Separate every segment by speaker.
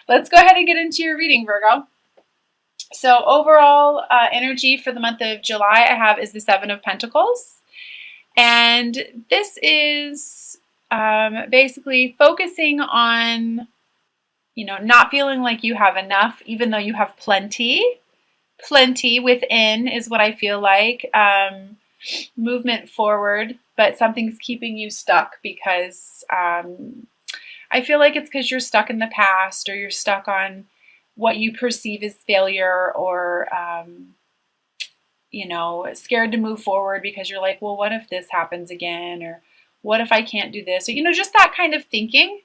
Speaker 1: Let's go ahead and get into your reading, Virgo. So overall energy for the month of July I have is the Seven of Pentacles. And this is basically focusing on, not feeling like you have enough, even though you have plenty. Plenty within is what I feel like. Movement forward, but something's keeping you stuck because I feel like it's because you're stuck in the past, or you're stuck on what you perceive as failure, or scared to move forward because you're like, well, what if this happens again? Or what if I can't do this? Or, just that kind of thinking.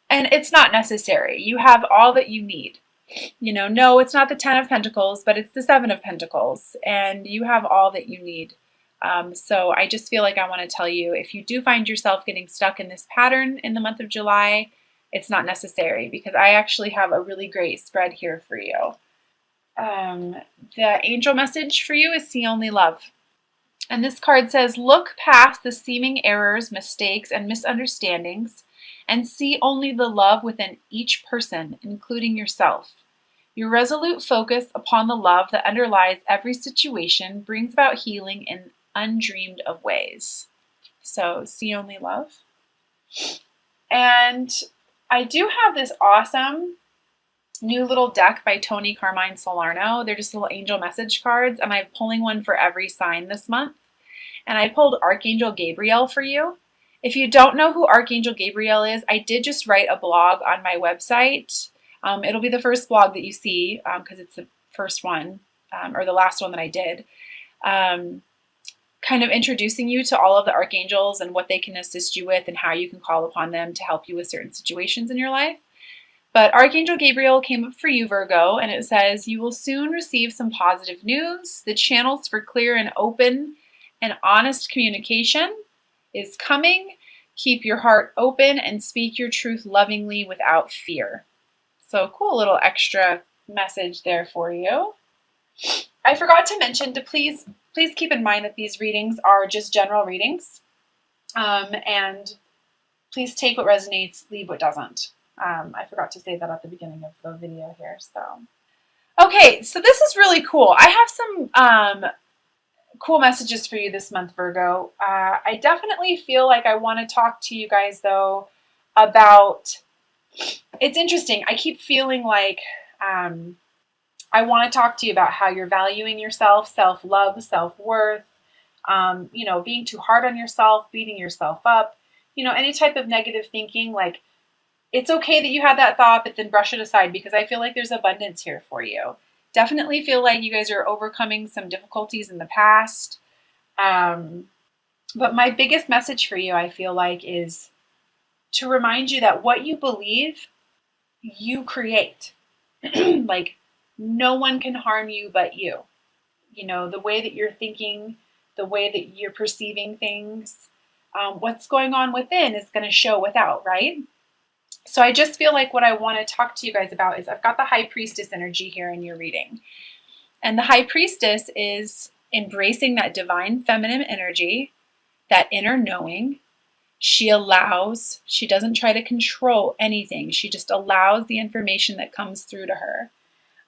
Speaker 1: And it's not necessary. You have all that you need. No, it's not the Ten of Pentacles, but it's the Seven of Pentacles. And you have all that you need. So I just feel like I want to tell you, if you do find yourself getting stuck in this pattern in the month of July, it's not necessary, because I actually have a really great spread here for you. The angel message for you is see only love. And this card says, look past the seeming errors, mistakes, and misunderstandings, and see only the love within each person, including yourself. Your resolute focus upon the love that underlies every situation brings about healing in undreamed of ways. So see only love. And I do have this awesome new little deck by Tony Carmine Solarno. They're just little angel message cards, and I'm pulling one for every sign this month. And I pulled Archangel Gabriel for you. If you don't know who Archangel Gabriel is, I did just write a blog on my website. It'll be the first blog that you see, because it's the first one, or the last one that I did. Kind of introducing you to all of the archangels and what they can assist you with, and how you can call upon them to help you with certain situations in your life. But Archangel Gabriel came up for you, Virgo, and it says, you will soon receive some positive news. The channels for clear and open and honest communication is coming. Keep your heart open and speak your truth lovingly without fear. So cool little extra message there for you. I forgot to mention to please keep in mind that these readings are just general readings. And please take what resonates, leave what doesn't. I forgot to say that at the beginning of the video here. So, okay, so this is really cool. I have some cool messages for you this month, Virgo. I definitely feel like I want to talk to you guys, though, about, it's interesting. I keep feeling like I want to talk to you about how you're valuing yourself, self-love, self-worth, being too hard on yourself, beating yourself up, any type of negative thinking. Like, it's okay that you had that thought, but then brush it aside, because I feel like there's abundance here for you. Definitely feel like you guys are overcoming some difficulties in the past. But my biggest message for you, I feel like, is to remind you that what you believe, you create. Like, no one can harm you but you. The way that you're thinking, the way that you're perceiving things, what's going on within is going to show without, right? So I just feel like what I want to talk to you guys about is, I've got the High Priestess energy here in your reading. And the High Priestess is embracing that divine feminine energy, that inner knowing. She doesn't try to control anything. She just allows the information that comes through to her.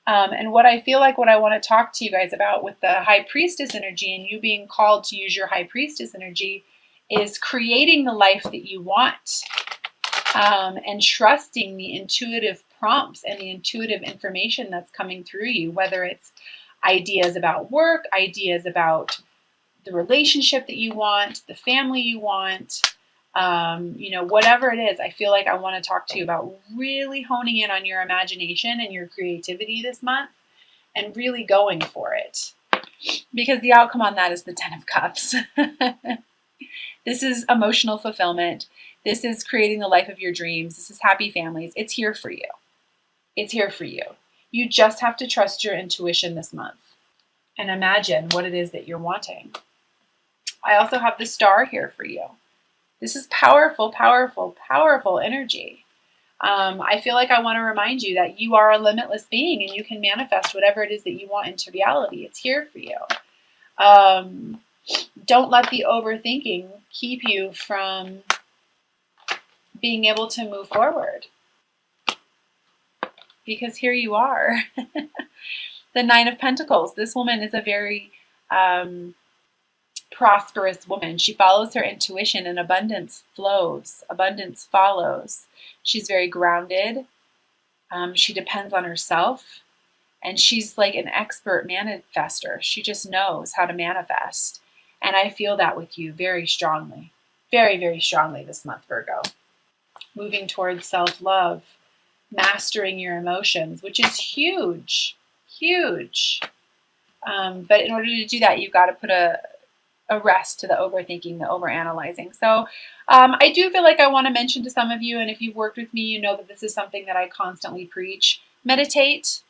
Speaker 1: And what I feel like what I want to talk to you guys about with the High Priestess energy, and you being called to use your High Priestess energy, is creating the life that you want. And trusting the intuitive prompts and the intuitive information that's coming through you, whether it's ideas about work, ideas about the relationship that you want, the family you want, whatever it is. I feel like I want to talk to you about really honing in on your imagination and your creativity this month, and really going for it, because the outcome on that is the Ten of Cups. This is emotional fulfillment. This is creating the life of your dreams. This is happy families. It's here for you. It's here for you. You just have to trust your intuition this month and imagine what it is that you're wanting. I also have the Star here for you. This is powerful, powerful, powerful energy. I feel like I want to remind you that you are a limitless being, and you can manifest whatever it is that you want into reality. It's here for you. Don't let the overthinking keep you from being able to move forward. because here you are. The Nine of Pentacles. This woman is a very prosperous woman. She follows her intuition and abundance flows. Abundance follows. She's very grounded. She depends on herself. And she's like an expert manifester. She just knows how to manifest. And I feel that with you very strongly. Very, very strongly this month, Virgo. Moving towards self-love. Mastering your emotions, which is huge. Huge. But in order to do that, you've got to put a rest to the overthinking, the overanalyzing. So I do feel like I want to mention to some of you, and if you've worked with me, you know that this is something that I constantly preach. Meditate.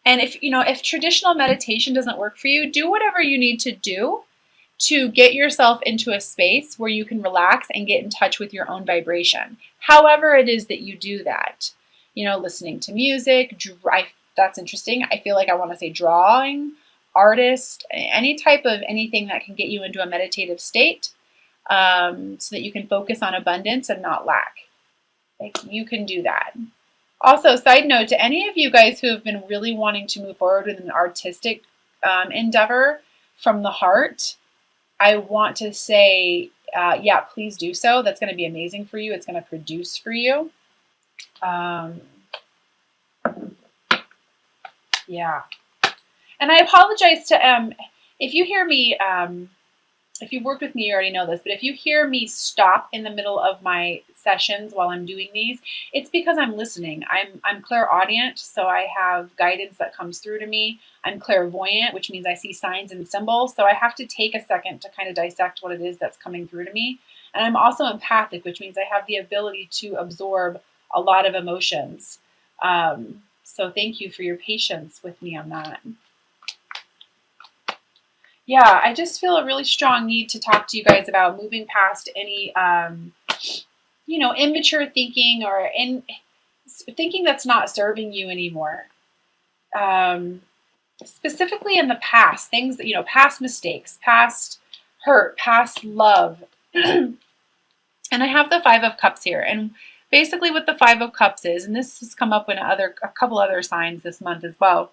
Speaker 1: And if traditional meditation doesn't work for you, do whatever you need to do to get yourself into a space where you can relax and get in touch with your own vibration. However it is that you do that. Listening to music, that's interesting. I feel like I want to say drawing, artist, any type of anything that can get you into a meditative state so that you can focus on abundance and not lack. Like, you can do that. Also, side note to any of you guys who have been really wanting to move forward with an artistic endeavor from the heart, I want to say, yeah, please do so. That's going to be amazing for you. It's going to produce for you. Yeah. And I apologize to, if you hear me, if you've worked with me, you already know this, but if you hear me stop in the middle of my sessions while I'm doing these, it's because I'm listening. I'm clairaudient, so I have guidance that comes through to me. I'm clairvoyant, which means I see signs and symbols, so I have to take a second to kind of dissect what it is that's coming through to me. And I'm also empathic, which means I have the ability to absorb a lot of emotions. So thank you for your patience with me on that. Yeah, I just feel a really strong need to talk to you guys about moving past any, immature thinking or thinking that's not serving you anymore. Specifically in the past, things that, past mistakes, past hurt, past love. And I have the Five of Cups here. And basically what the Five of Cups is, and this has come up in a couple other signs this month as well.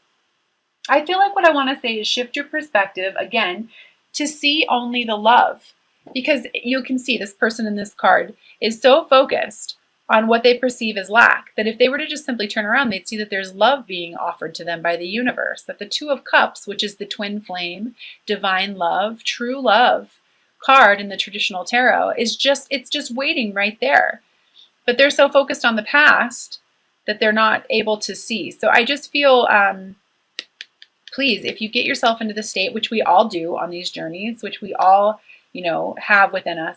Speaker 1: I feel like what I want to say is shift your perspective, again, to see only the love. Because you can see this person in this card is so focused on what they perceive as lack that if they were to just simply turn around, they'd see that there's love being offered to them by the universe. That the Two of Cups, which is the twin flame, divine love, true love card in the traditional tarot, it's just waiting right there. But they're so focused on the past that they're not able to see. So I just feel... please, if you get yourself into the state, which we all do on these journeys, which we all, have within us,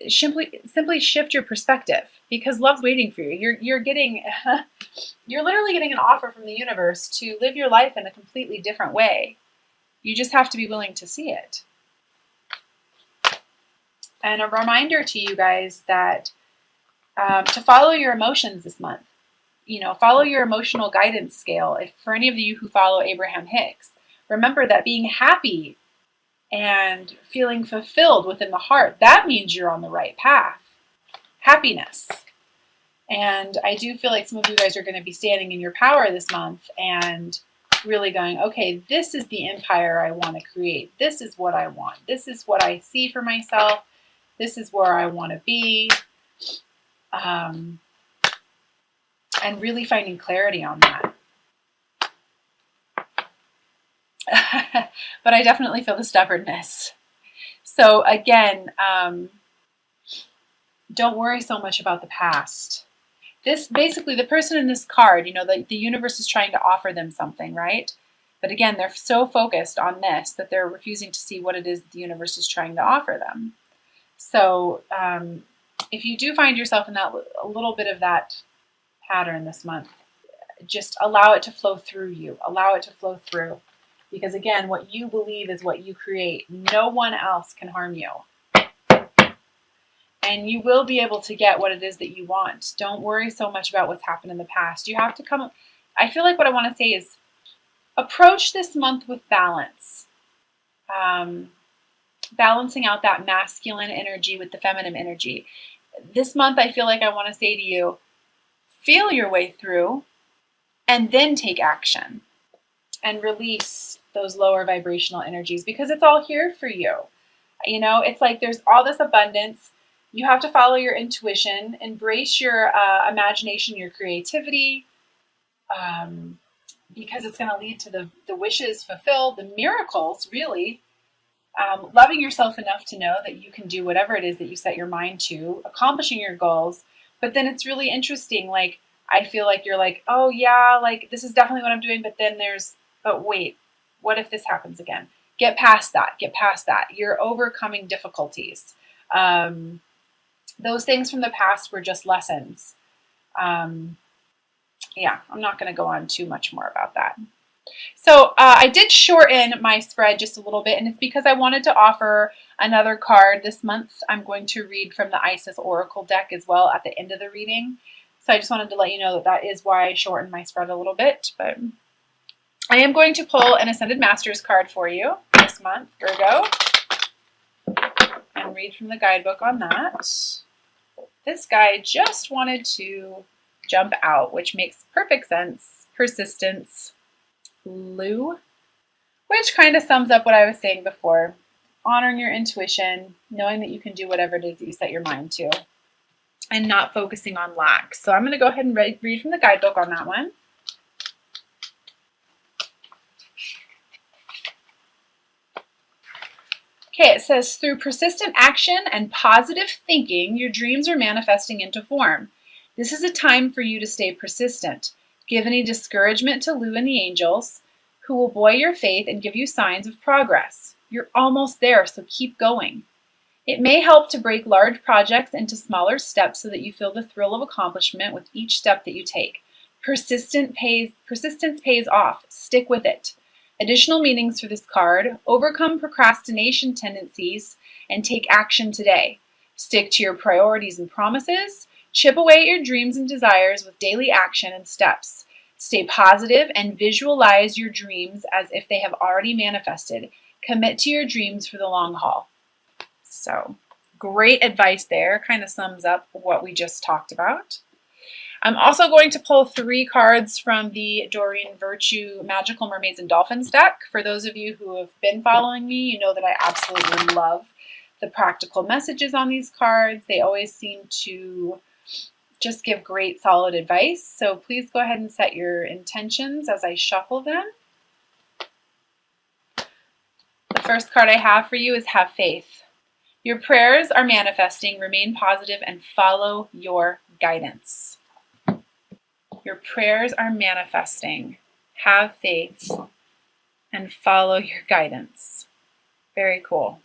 Speaker 1: simply shift your perspective, because love's waiting for you. You're literally getting an offer from the universe to live your life in a completely different way. You just have to be willing to see it. And a reminder to you guys that to follow your emotions this month. Follow your emotional guidance scale. If for any of you who follow Abraham Hicks, remember that being happy and feeling fulfilled within the heart, that means you're on the right path. Happiness. And I do feel like some of you guys are going to be standing in your power this month and really going, okay, this is the empire I want to create. This is what I want. This is what I see for myself. This is where I want to be. And really finding clarity on that. But I definitely feel the stubbornness. So again, don't worry so much about the past. This basically, the person in this card, the universe is trying to offer them something, right? But again, they're so focused on this that they're refusing to see what it is that the universe is trying to offer them. So if you do find yourself in a little bit of that pattern this month, just allow it to flow through you. Allow it to flow through. Because again, what you believe is what you create. No one else can harm you. And you will be able to get what it is that you want. Don't worry so much about what's happened in the past. You have to I feel like what I want to say is approach this month with balance. Balancing out that masculine energy with the feminine energy. This month, I feel like I want to say to you, feel your way through, and then take action and release those lower vibrational energies, because it's all here for you. You know, it's like there's all this abundance. You have to follow your intuition, embrace your imagination, your creativity, because it's going to lead to the wishes fulfilled, the miracles, really. Loving yourself enough to know that you can do whatever it is that you set your mind to, accomplishing your goals. But then it's really interesting. Like, I feel like you're like, oh yeah, like this is definitely what I'm doing. But then but wait, what if this happens again? Get past that. Get past that. You're overcoming difficulties. Those things from the past were just lessons. Yeah, I'm not going to go on too much more about that. So I did shorten my spread just a little bit, and it's because I wanted to offer another card this month. I'm going to read from the Isis Oracle deck as well at the end of the reading. So I just wanted to let you know that is why I shortened my spread a little bit. But I am going to pull an Ascended Masters card for you this month, Virgo, and read from the guidebook on that. This guy just wanted to jump out, which makes perfect sense. Persistence. Lu, which kind of sums up what I was saying before. Honoring your intuition, knowing that you can do whatever it is that you set your mind to, and not focusing on lack. So I'm going to go ahead and read from the guidebook on that one. Okay, it says, through persistent action and positive thinking, your dreams are manifesting into form. This is a time for you to stay persistent. Give any discouragement to Lu and the angels, who will buoy your faith and give you signs of progress. You're almost there, so keep going. It may help to break large projects into smaller steps so that you feel the thrill of accomplishment with each step that you take. Persistence pays off. Stick with it. Additional meanings for this card: overcome procrastination tendencies and take action today. Stick to your priorities and promises. Chip away at your dreams and desires with daily action and steps. Stay positive and visualize your dreams as if they have already manifested. Commit to your dreams for the long haul. So, great advice there. Kind of sums up what we just talked about. I'm also going to pull 3 cards from the Doreen Virtue Magical Mermaids and Dolphins deck. For those of you who have been following me, you know that I absolutely love the practical messages on these cards. They always seem to just give great solid advice. So please go ahead and set your intentions as I shuffle them. The first card I have for you is Have Faith. Your prayers are manifesting. Remain positive and follow your guidance. Your prayers are manifesting. Have faith and follow your guidance. Very cool.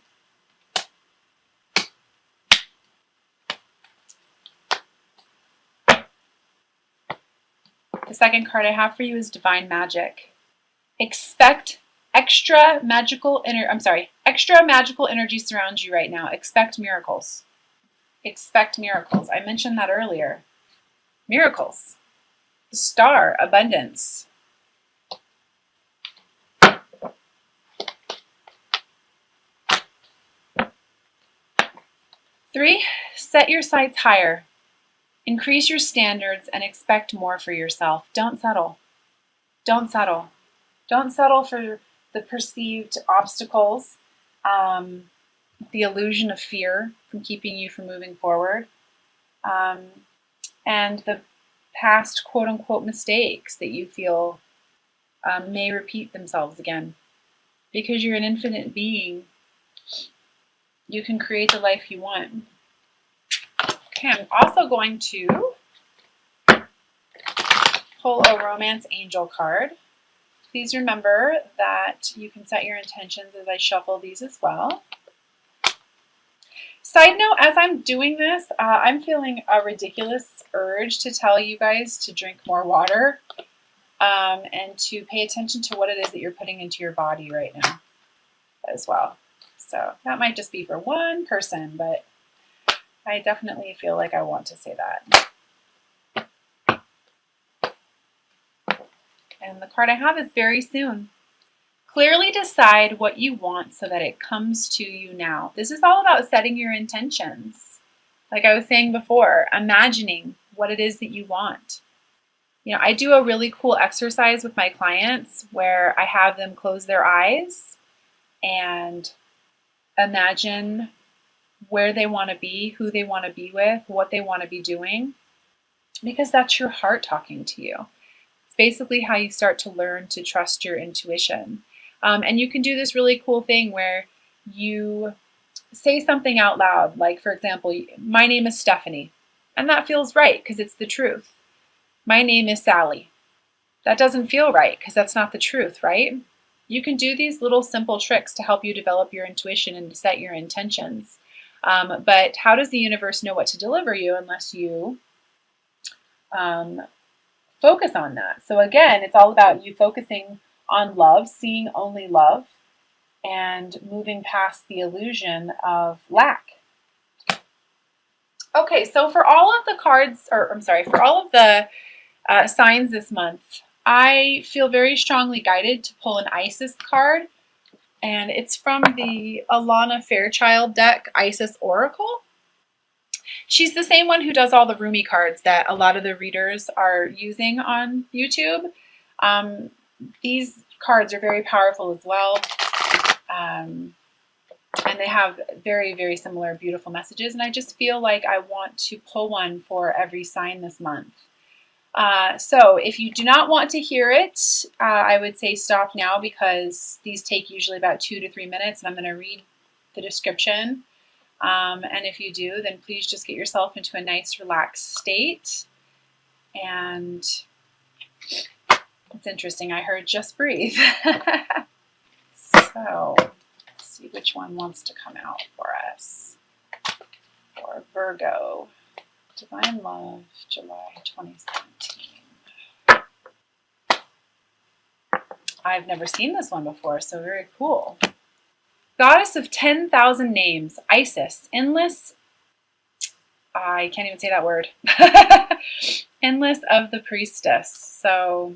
Speaker 1: The second card I have for you is Divine Magic. Expect extra magical energy surrounds you right now. Expect miracles. Expect miracles. I mentioned that earlier. Miracles. The star, abundance. 3, set your sights higher. Increase your standards and expect more for yourself. Don't settle. Don't settle. Don't settle for the perceived obstacles, the illusion of fear from keeping you from moving forward, and the past quote-unquote mistakes that you feel may repeat themselves again. Because you're an infinite being, you can create the life you want. Okay, I'm also going to pull a Romance Angel card. Please remember that you can set your intentions as I shuffle these as well. Side note, as I'm doing this, I'm feeling a ridiculous urge to tell you guys to drink more water and to pay attention to what it is that you're putting into your body right now as well. So that might just be for one person, but I definitely feel like I want to say that. And the card I have is Very Soon. Clearly decide what you want so that it comes to you now. This is all about setting your intentions. Like I was saying before, imagining what it is that you want. I do a really cool exercise with my clients where I have them close their eyes and imagine where they want to be, who they want to be with, what they want to be doing, because that's your heart talking to you. It's basically how you start to learn to trust your intuition. And you can do this really cool thing where you say something out loud, like, for example, my name is Stephanie, and that feels right because it's the truth. My name is Sally. That doesn't feel right because that's not the truth, right? You can do these little simple tricks to help you develop your intuition and to set your intentions. But how does the universe know what to deliver you unless you focus on that? So again, it's all about you focusing on love, seeing only love, and moving past the illusion of lack. Okay, so for all of the cards, or I'm sorry, for all of the signs this month, I feel very strongly guided to pull an Isis card, and it's from the Alana Fairchild deck, Isis Oracle. She's the same one who does all the Rumi cards that a lot of the readers are using on YouTube. These cards are very powerful as well, and they have very, very similar beautiful messages, and I just feel like I want to pull one for every sign this month. So if you do not want to hear it, I would say stop now because these take usually about 2 to 3 minutes, and I'm going to read the description. And if you do, then please just get yourself into a nice relaxed state. And it's interesting, I heard just breathe. So let's see which one wants to come out for us. For Virgo, Divine Love, July 2017. I've never seen this one before, so very cool. Goddess of 10,000 names, Isis, endless, I can't even say that word, endless of the priestess. So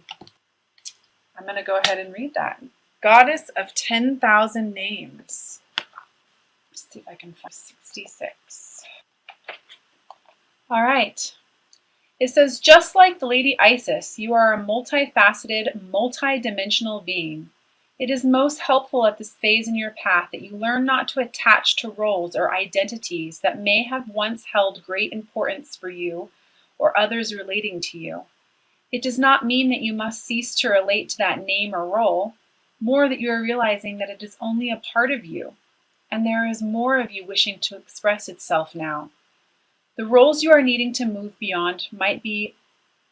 Speaker 1: I'm going to go ahead and read that. Goddess of 10,000 names. Let's see if I can find 66. All right. It says, just like the Lady Isis, you are a multifaceted, multi-dimensional being. It is most helpful at this phase in your path that you learn not to attach to roles or identities that may have once held great importance for you or others relating to you. It does not mean that you must cease to relate to that name or role, more that you are realizing that it is only a part of you, and there is more of you wishing to express itself now. The roles you are needing to move beyond might be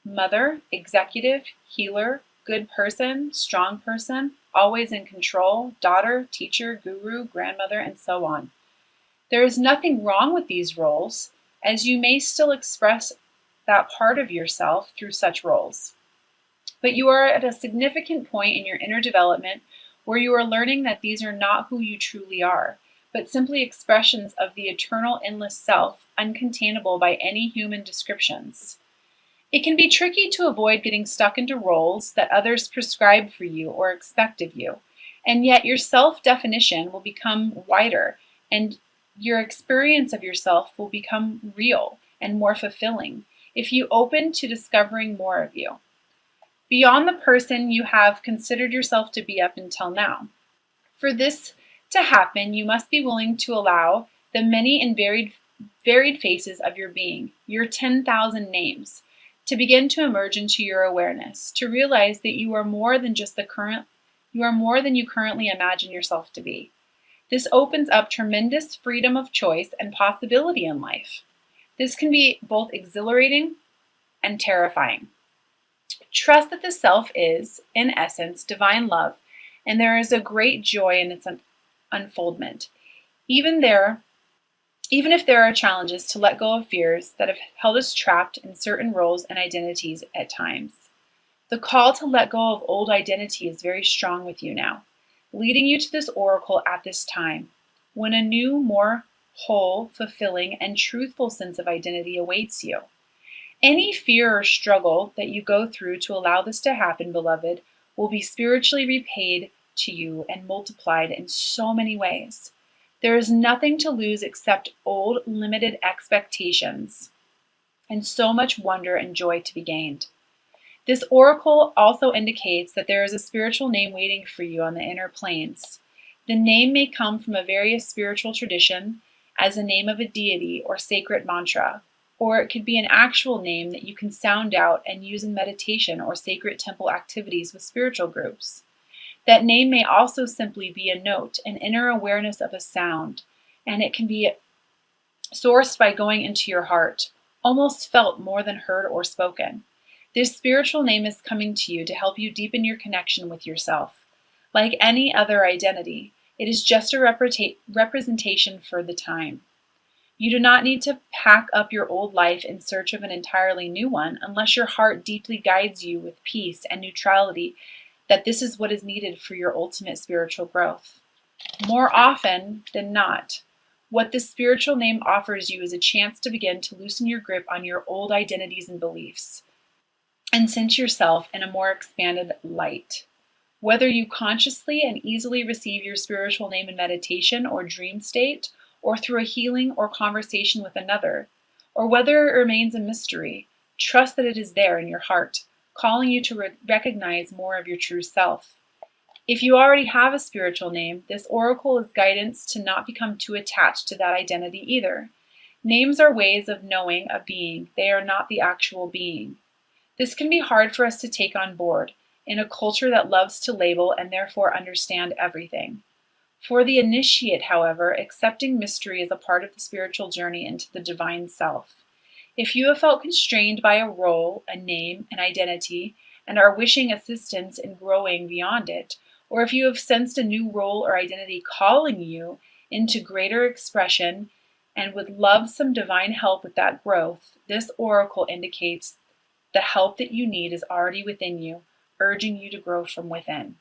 Speaker 1: mother, executive, healer, good person, strong person, always in control, daughter, teacher, guru, grandmother, and so on. There is nothing wrong with these roles, as you may still express that part of yourself through such roles. But you are at a significant point in your inner development where you are learning that these are not who you truly are, but simply expressions of the eternal endless self, uncontainable by any human descriptions. It can be tricky to avoid getting stuck into roles that others prescribe for you or expect of you, and yet your self-definition will become wider, and your experience of yourself will become real and more fulfilling if you open to discovering more of you, beyond the person you have considered yourself to be up until now. For this to happen, you must be willing to allow the many and varied faces of your being, your 10,000 names, to begin to emerge into your awareness, to realize that you are more than you currently imagine yourself to be. This opens up tremendous freedom of choice and possibility in life. This can be both exhilarating and terrifying. Trust that the self is, in essence, divine love, and there is a great joy in its unfoldment. Even if there are challenges to let go of fears that have held us trapped in certain roles and identities at times. The call to let go of old identity is very strong with you now, leading you to this oracle at this time, when a new, more whole, fulfilling, and truthful sense of identity awaits you. Any fear or struggle that you go through to allow this to happen, beloved, will be spiritually repaid to you and multiplied in so many ways. There is nothing to lose except old, limited expectations, and so much wonder and joy to be gained. This oracle also indicates that there is a spiritual name waiting for you on the inner planes. The name may come from a various spiritual tradition, as a name of a deity or sacred mantra, or it could be an actual name that you can sound out and use in meditation or sacred temple activities with spiritual groups. That name may also simply be a note, an inner awareness of a sound, and it can be sourced by going into your heart, almost felt more than heard or spoken. This spiritual name is coming to you to help you deepen your connection with yourself. Like any other identity, it is just a representation for the time. You do not need to pack up your old life in search of an entirely new one unless your heart deeply guides you with peace and neutrality that this is what is needed for your ultimate spiritual growth. More often than not, what this spiritual name offers you is a chance to begin to loosen your grip on your old identities and beliefs and sense yourself in a more expanded light. Whether you consciously and easily receive your spiritual name in meditation or dream state, or through a healing or conversation with another, or whether it remains a mystery, trust that it is there in your heart, calling you to recognize more of your true self. If you already have a spiritual name, this oracle is guidance to not become too attached to that identity either. Names are ways of knowing a being. They are not the actual being. This can be hard for us to take on board in a culture that loves to label and therefore understand everything. For the initiate, however, accepting mystery is a part of the spiritual journey into the divine self. If you have felt constrained by a role, a name, an identity, and are wishing assistance in growing beyond it, or if you have sensed a new role or identity calling you into greater expression and would love some divine help with that growth, this oracle indicates the help that you need is already within you, urging you to grow from within.